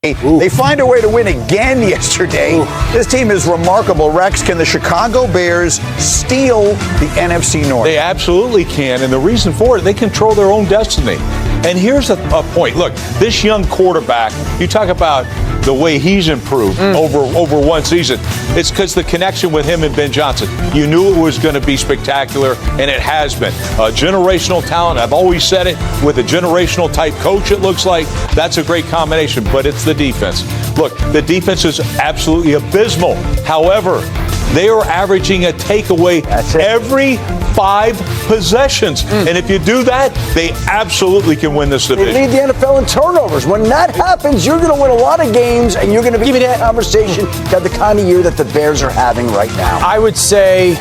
They find a way to win again yesterday. This team is remarkable. Rex, can the Chicago Bears steal the NFC North? They absolutely can, and the reason for it, they control their own destiny. And here's a point. Look, this young quarterback, you talk about the way he's improved over one season. It's because the connection with him and Ben Johnson. You knew it was going to be spectacular, and it has been. A generational talent, I've always said it, with a generational type coach, it looks like. That's a great combination, but it's the defense. Look, the defense is absolutely abysmal. However, they are averaging a takeaway every 5 possessions. And if you do that, they absolutely can win this division. They lead the NFL in turnovers. When that happens, you're going to win a lot of games, and you're going to be in that conversation to have the kind of year that the Bears are having right now. I would say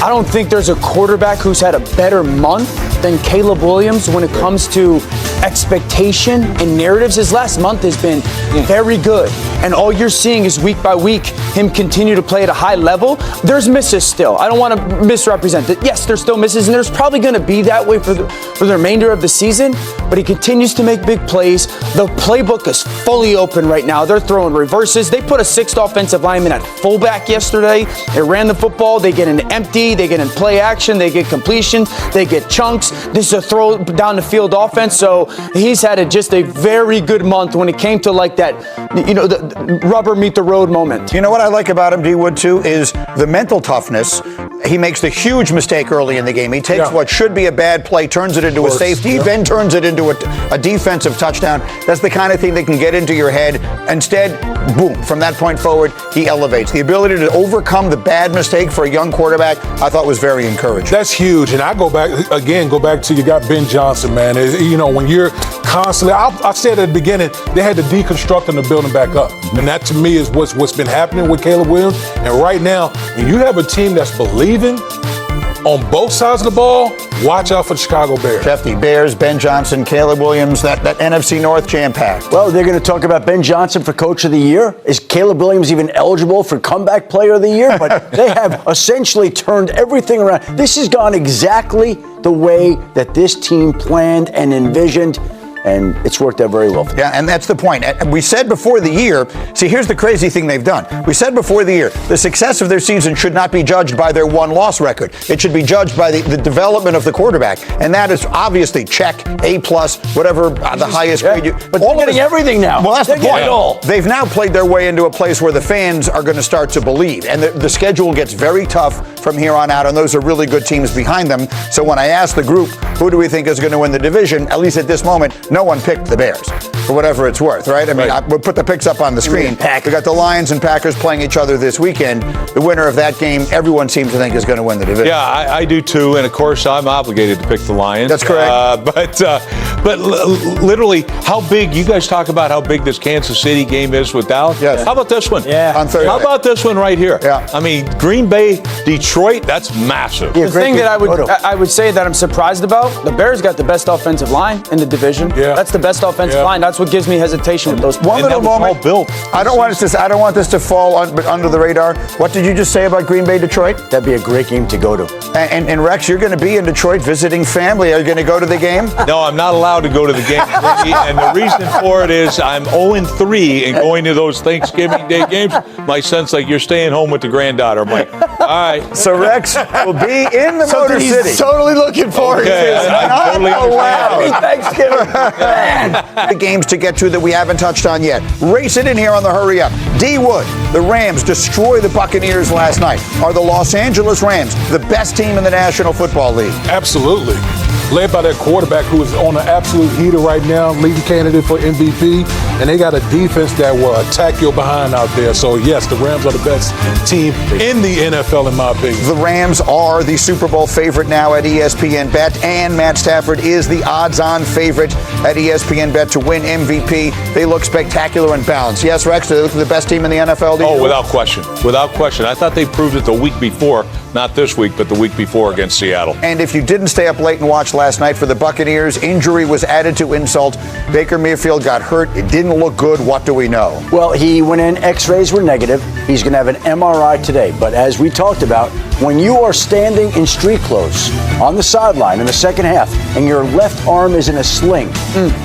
I don't think there's a quarterback who's had a better month than Caleb Williams when it comes to expectation and narratives. His last month has been very good. And all you're seeing is week by week him continue to play at a high level. There's misses still. I don't want to misrepresent it. Yes, there's still misses, and there's probably going to be that way for the remainder of the season. But he continues to make big plays. The playbook is fully open right now. They're throwing reverses. They put a 6th offensive lineman at fullback yesterday. They ran the football. They get an empty. They get in play action. They get completion. They get chunks. This is a throw down the field offense. So he's had just a very good month when it came to like that, the rubber meet the road moment. You know what I like about him, D. Wood, too, is the mental toughness. He makes the huge mistake early in the game. He takes what should be a bad play, turns it into a safety, then turns it into a defensive touchdown. That's the kind of thing that can get into your head. Instead, boom, from that point forward, he elevates. The ability to overcome the bad mistake for a young quarterback, I thought was very encouraging. That's huge. And I go back to you got Ben Johnson, man. When you're constantly, I said at the beginning, they had to deconstruct and to build him back up. And that to me is what's been happening with Caleb Williams. And right now, when you have a team that's believing on both sides of the ball, watch out for the Chicago Bears. Hefty Bears, Ben Johnson, Caleb Williams, that NFC North jam-packed. Well, they're going to talk about Ben Johnson for Coach of the Year. Is Caleb Williams even eligible for Comeback Player of the Year? But they have essentially turned everything around. This has gone exactly the way that this team planned and envisioned, and it's worked out very well for them. Yeah, and that's the point. We said before the year, see, here's the crazy thing they've done. We said before the year, the success of their season should not be judged by their one-loss record. It should be judged by the development of the quarterback. And that is obviously check, A+, whatever the highest grade. But they're getting everything now. Well, that's the point. All. They've now played their way into a place where the fans are going to start to believe. And the schedule gets very tough from here on out, and those are really good teams behind them. So when I asked the group, who do we think is going to win the division, at least at this moment, no one picked the Bears, for whatever it's worth, right? I mean, we'll put the picks up on the screen. We got the Lions and Packers playing each other this weekend. The winner of that game, everyone seems to think is going to win the division. Yeah, I do too, and of course, I'm obligated to pick the Lions. That's correct. But literally, how big, you guys talk about how big this Kansas City game is with Dallas. Yes. How about this one? Yeah. On Thursday. How about this one right here? Yeah. I mean, Green Bay, Detroit, that's massive. The thing that I would say that I'm surprised about, the Bears got the best offensive line in the division. Yeah. That's the best offensive line. That's what gives me hesitation with those. One little moment. Built. I don't want this to fall under the radar. What did you just say about Green Bay, Detroit? That'd be a great game to go to. And Rex, you're going to be in Detroit visiting family. Are you going to go to the game? No, I'm not allowed to go to the game. And the reason for it is I'm 0-3 in going to those Thanksgiving Day games. My son's like, you're staying home with the granddaughter. I'm like, all right. So Rex will be in the Motor City. He's totally looking forward to it. I totally understand. Happy Thanksgiving. Man. The games to get to that we haven't touched on yet. Race it in here on the Hurry Up. D. Wood, the Rams destroy the Buccaneers last night. Are the Los Angeles Rams the best team in the National Football League? Absolutely. Led by that quarterback who is on an absolute heater right now, leading candidate for MVP. And they got a defense that will attack your behind out there. So, yes, the Rams are the best team in the NFL, in my opinion. The Rams are the Super Bowl favorite now at ESPN Bet, and Matt Stafford is the odds-on favorite at ESPN Bet to win MVP. They look spectacular and balanced. Yes, Rex, they look the best team in the NFL. Oh, without question. Without question. I thought they proved it the week before. Not this week, but the week before against Seattle. And if you didn't stay up late and watch last night for the Buccaneers, injury was added to insult. Baker Mayfield got hurt. It didn't look good. What do we know? Well, he went in. X-rays were negative. He's going to have an MRI today. But as we talked about, when you are standing in street clothes on the sideline in the second half and your left arm is in a sling,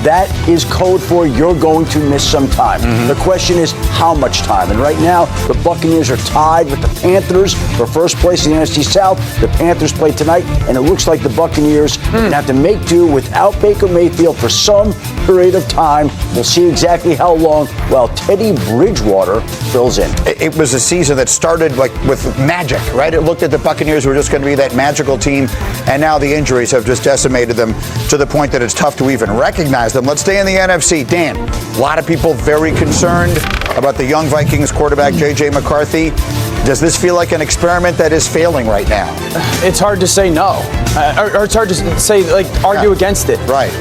that is code for you're going to miss some time. The question is how much time? And right now, the Buccaneers are tied with the Panthers for first place in the NFC South. The Panthers play tonight, and it looks like the Buccaneers are going to have to make do without Baker Mayfield for some period of time. We'll see exactly how long while Teddy Bridgewater fills in. It was a season that started like with magic, right? It looked at the Buccaneers were just going to be that magical team, and now the injuries have just decimated them to the point that it's tough to even recognize them. Let's stay in the NFC. Dan, a lot of people very concerned about the young Vikings quarterback, J.J. McCarthy. Does this feel like an experiment that is failing right now? It's hard to say no. Or it's hard to say, like, argue against it. Right.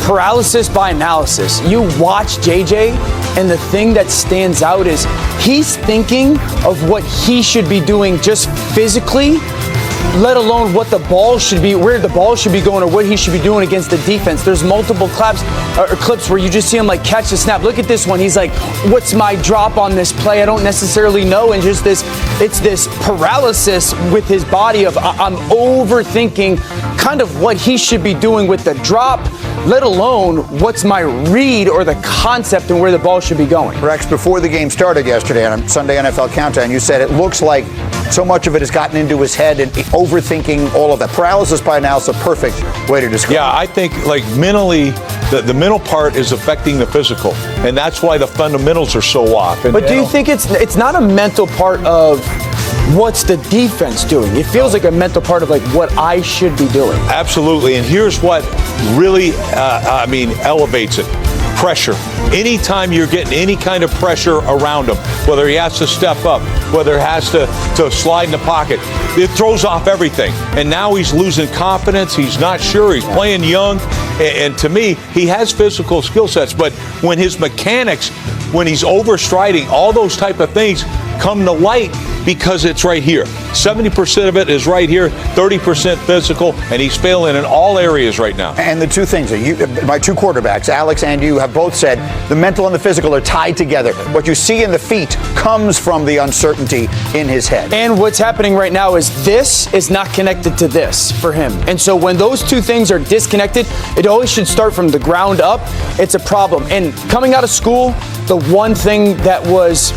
Paralysis by analysis. You watch JJ, and the thing that stands out is he's thinking of what he should be doing just physically, let alone what the ball should be, where the ball should be going, or what he should be doing against the defense. There's multiple clips where you just see him like catch the snap. Look at this one. He's like, what's my drop on this play? I don't necessarily know. And just it's this paralysis with his body of I'm overthinking kind of what he should be doing with the drop, let alone what's my read or the concept and where the ball should be going. Rex, before the game started yesterday on Sunday NFL Countdown, you said it looks like so much of it has gotten into his head and overthinking all of that. Paralysis by analysis, a perfect way to describe it. Yeah, I think like mentally, the mental part is affecting the physical, and that's why the fundamentals are so off. And, but do you think it's not a mental part of what's the defense doing? It feels like a mental part of like what I should be doing. Absolutely, and here's what really, elevates it. Pressure. Anytime you're getting any kind of pressure around him, whether he has to step up, whether he has to slide in the pocket, it throws off everything. And now he's losing confidence. He's not sure. He's playing young. And to me, he has physical skill sets. But when his mechanics, when he's overstriding, all those type of things come to light because it's right here. 70% of it is right here, 30% physical, and he's failing in all areas right now. And the two things, my two quarterbacks, Alex and you, have both said the mental and the physical are tied together. What you see in the feet comes from the uncertainty in his head. And what's happening right now is this is not connected to this for him. And so when those two things are disconnected, it always should start from the ground up. It's a problem. And coming out of school, the one thing that was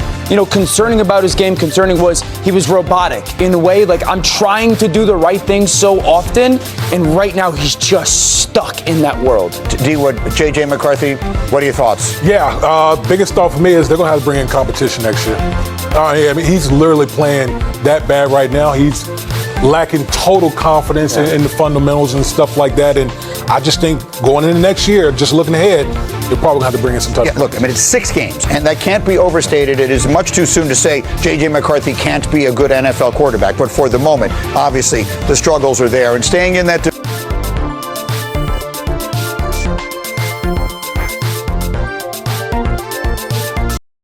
concerning about his game was he was robotic in a way. Like, I'm trying to do the right thing so often, and right now he's just stuck in that world. D-Wood, J.J. McCarthy, what are your thoughts? Yeah, biggest thought for me is they're going to have to bring in competition next year. He's literally playing that bad right now. He's lacking total confidence in the fundamentals and stuff like that. And I just think going into next year, just looking ahead, you're probably going to have to bring in some touchdowns. Yeah, look, it's 6 games, and that can't be overstated. It is much too soon to say J.J. McCarthy can't be a good NFL quarterback. But for the moment, obviously, the struggles are there. And staying in that